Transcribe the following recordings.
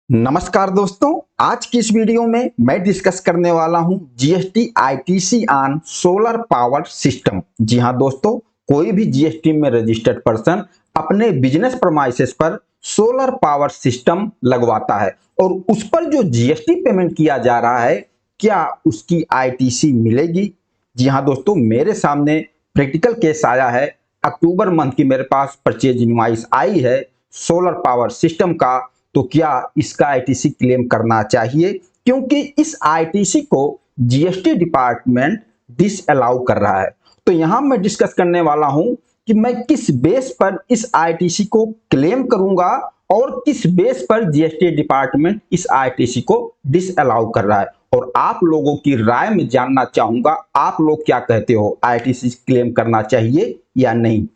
नमस्कार दोस्तों, आज की इस वीडियो में मैं डिस्कस करने वाला हूं GST ITC on solar power system. जी हां दोस्तों, कोई भी जीएसटी में रजिस्टर्ड पर्सन अपने बिजनेस प्रमाइसेस पर सोलर पावर सिस्टम लगवाता है और उस पर जो जीएसटी पेमेंट किया जा रहा है, क्या उसकी आईटीसी मिलेगी? जी हां दोस्तों, मेरे सामने प्रैक्टिकल केस आया है। अक्टूबर मंथ की मेरे पास परचेज इनवॉइस आई है सोलर पावर सिस्टम का। तो क्या इसका आईटीसी क्लेम करना चाहिए, क्योंकि इस आईटीसी को जीएसटी डिपार्टमेंट डिसअलाउ कर रहा है। तो यहां मैं डिस्कस करने वाला हूं कि मैं किस बेस पर इस आईटीसी को क्लेम करूंगा और किस बेस पर जीएसटी डिपार्टमेंट इस आईटीसी को डिसअलाउ कर रहा है। और आप लोगों की राय में जानना चाहूंगा, आप लोग क्या कहते हो, आईटीसी क्लेम करना चाहिए या नहीं।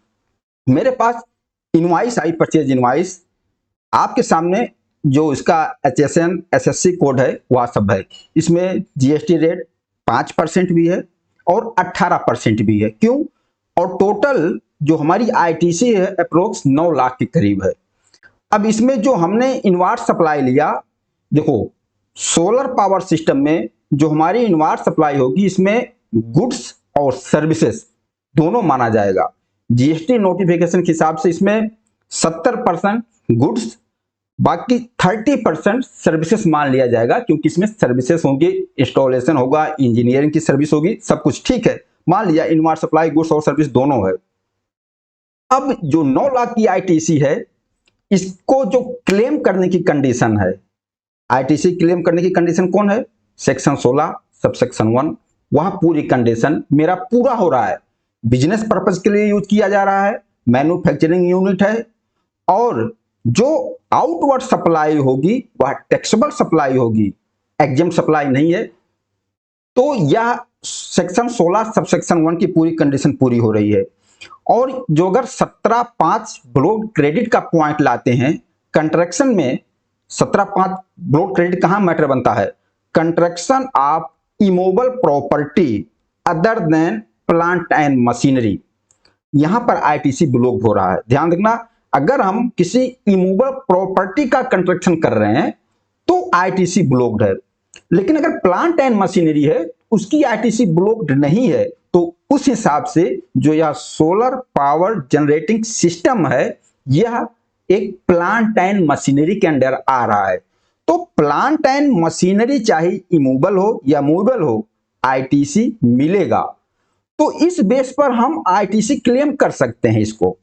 मेरे पास इनवॉइस आई, परचेज इनवॉइस। आपके सामने जो इसका HSN SSC कोड है वह सब है। इसमें जीएसटी रेट 5% भी है और 18% भी है। क्यों? और टोटल जो हमारी आईटीसी है अप्रोक्स 9 लाख के करीब है। अब इसमें जो हमने इन्वार्ट सप्लाई लिया, देखो सोलर पावर सिस्टम में जो हमारी इन्वार्ट सप्लाई होगी, इसमें गुड्स और सर्विसेज दोनों माना जाएगा। जीएसटी नोटिफिकेशन के हिसाब से इसमें 70% गुड्स, बाकी 30% सर्विसेज मान लिया जाएगा, क्योंकि इसमें सर्विसेज होंगी, इंस्टॉलेशन होगा, इंजीनियरिंग की सर्विस होगी, सब कुछ ठीक है। मान लिया इनवार्ट सप्लाई गुड्स और सर्विस दोनों है। अब जो 9 लाख की आईटीसी है, इसको जो क्लेम करने की कंडीशन है, आईटीसी क्लेम करने की कंडीशन कौन है? Section 16 subsection 1। वहां पूरी कंडीशन मेरा पूरा हो रहा है। बिजनेस पर्पज के लिए यूज किया जा रहा है, मैन्युफैक्चरिंग यूनिट है, और जो आउटवर्ड सप्लाई होगी वह टैक्सेबल सप्लाई होगी, एग्जेम्प्ट सप्लाई नहीं है। तो यह सेक्शन 16 सबसेक्शन 1 की पूरी कंडीशन पूरी हो रही है। और जो अगर 17(5) ब्लॉक क्रेडिट का पॉइंट लाते हैं कंट्रैक्शन में, 17(5) ब्लॉक क्रेडिट कहां मैटर बनता है? Construction of immovable property other than plant and machinery, यहां पर आईटीसी ब्लॉक हो रहा है। ध्यान रखना, अगर हम किसी इमूवेबल प्रॉपर्टी का कंस्ट्रक्शन कर रहे हैं तो आईटीसी ब्लॉक्ड है, लेकिन अगर प्लांट एंड मशीनरी है उसकी आईटीसी ब्लॉक्ड नहीं है। तो उस हिसाब से जो यह सोलर पावर जनरेटिंग सिस्टम है, यह एक प्लांट एंड मशीनरी के अंडर आ रहा है। तो प्लांट एंड मशीनरी चाहे इमूवेबल हो या मूवेबल हो, आईटीसी मिलेगा। तो इस बेस पर हम आईटीसी क्लेम कर सकते हैं इसको।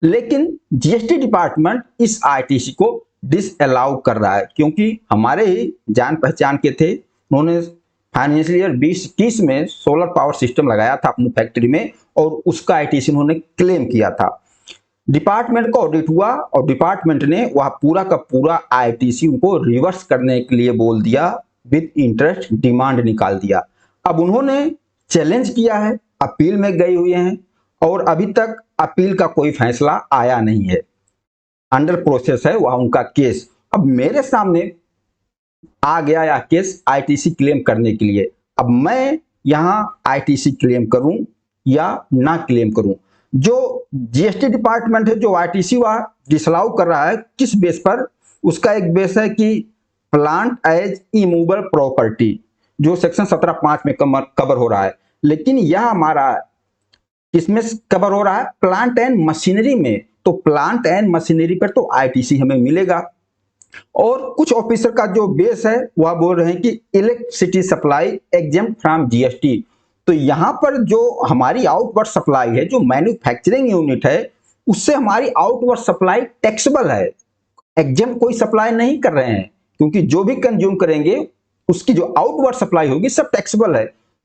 लेकिन जीएसटी डिपार्टमेंट इस आईटीसी को डिसअलाउ कर रहा है, क्योंकि हमारे ही जान पहचान के थे। उन्होंने फाइनेंशियल ईयर 2021 में सोलर पावर सिस्टम लगाया था अपनी फैक्ट्री में, और उसका आईटीसी उन्होंने क्लेम किया था। डिपार्टमेंट का ऑडिट हुआ और डिपार्टमेंट ने वह पूरा का पूरा आईटीसी उनको रिवर्स करने के लिए बोल दिया, विद इंटरेस्ट डिमांड निकाल दिया। अब उन्होंने चैलेंज किया है, अपील में गए हुए हैं, और अभी तक अपील का कोई फैसला आया नहीं है। अंडर प्रोसेस है वह उनका केस। अब मेरे सामने आ गया यह केस आईटीसी क्लेम करने के लिए। अब मैं यहां आईटीसी क्लेम करूं या ना क्लेम करूं? जो जीएसटी डिपार्टमेंट है जो आईटीसी वह डिसअलाउ कर रहा है, किस बेस पर? उसका एक बेस है कि प्लांट एज इमूवेबल प्रॉपर्टी, जो सेक्शन 17(5) में कवर हो रहा है। लेकिन यह हमारा इसमें कवर हो रहा है प्लांट एंड मशीनरी में। तो प्लांट एंड मशीनरी पर तो आईटीसी हमें मिलेगा। और कुछ ऑफिसर का जो बेस है वह बोल रहे हैं कि electricity supply exempt from GST. तो यहां पर जो हमारी आउटवर्ड सप्लाई है, जो मैन्युफैक्चरिंग यूनिट है, उससे हमारी आउटवर्ड सप्लाई टैक्सेबल है। एग्जेम्प्ट कोई सप्लाई नहीं कर रहे हैं, क्योंकि जो भी कंज्यूम करेंगे उसकी जो आउटवर्ड सप्लाई होगी सब टैक्सेबल है।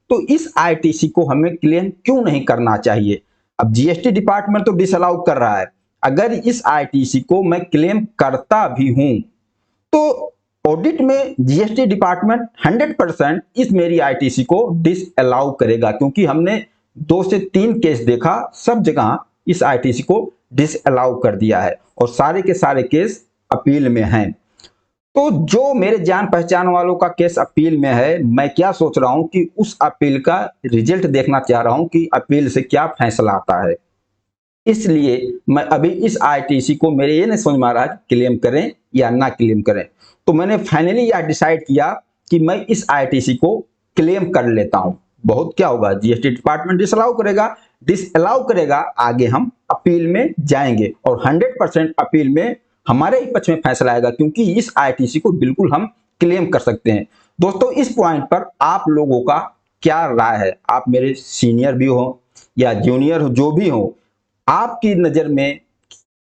तो इस आईटीसी को हमें क्लेम क्यों नहीं करना चाहिए? अब जीएसटी डिपार्टमेंट तो डिसअलाउ कर रहा है। अगर इस आईटीसी को मैं क्लेम करता भी हूं तो ऑडिट में जीएसटी डिपार्टमेंट 100% इस मेरी आईटीसी को डिसअलाउ करेगा, क्योंकि हमने 2 से 3 केस देखा, सब जगह इस आईटीसी को डिसअलाउ कर दिया है, और सारे के सारे केस अपील में हैं। तो जो मेरे जान पहचान वालों का केस अपील में है, मैं क्या सोच रहा हूं कि उस अपील का रिजल्ट देखना चाह रहा हूं कि अपील से क्या फैसला आता है। इसलिए मैं अभी इस आईटीसी को, मेरे ये नहीं समझ में आ रहा है क्लेम करें या ना क्लेम करें। तो मैंने फाइनली यह डिसाइड किया कि मैं इस आईटीसी को क्लेम कर लेता हूं। बहुत क्या होगा, जीएसटी डिपार्टमेंट डिसअलाउ करेगा, आगे हम अपील में जाएंगे और 100% अपील में हमारे ही पक्ष में फैसला आएगा, क्योंकि इस आईटीसी को बिल्कुल हम क्लेम कर सकते हैं। दोस्तों, इस पॉइंट पर आप लोगों का क्या राय है? आप मेरे सीनियर भी हो या जूनियर हो, जो भी हो, आपकी नजर में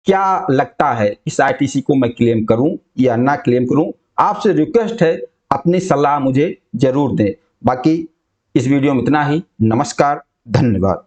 क्या लगता है, इस आईटीसी को मैं क्लेम करूं या ना क्लेम करूं? आपसे रिक्वेस्ट है, अपनी सलाह मुझे जरूर दें। बाकी इस वीडियो में इतना ही। नमस्कार, धन्यवाद।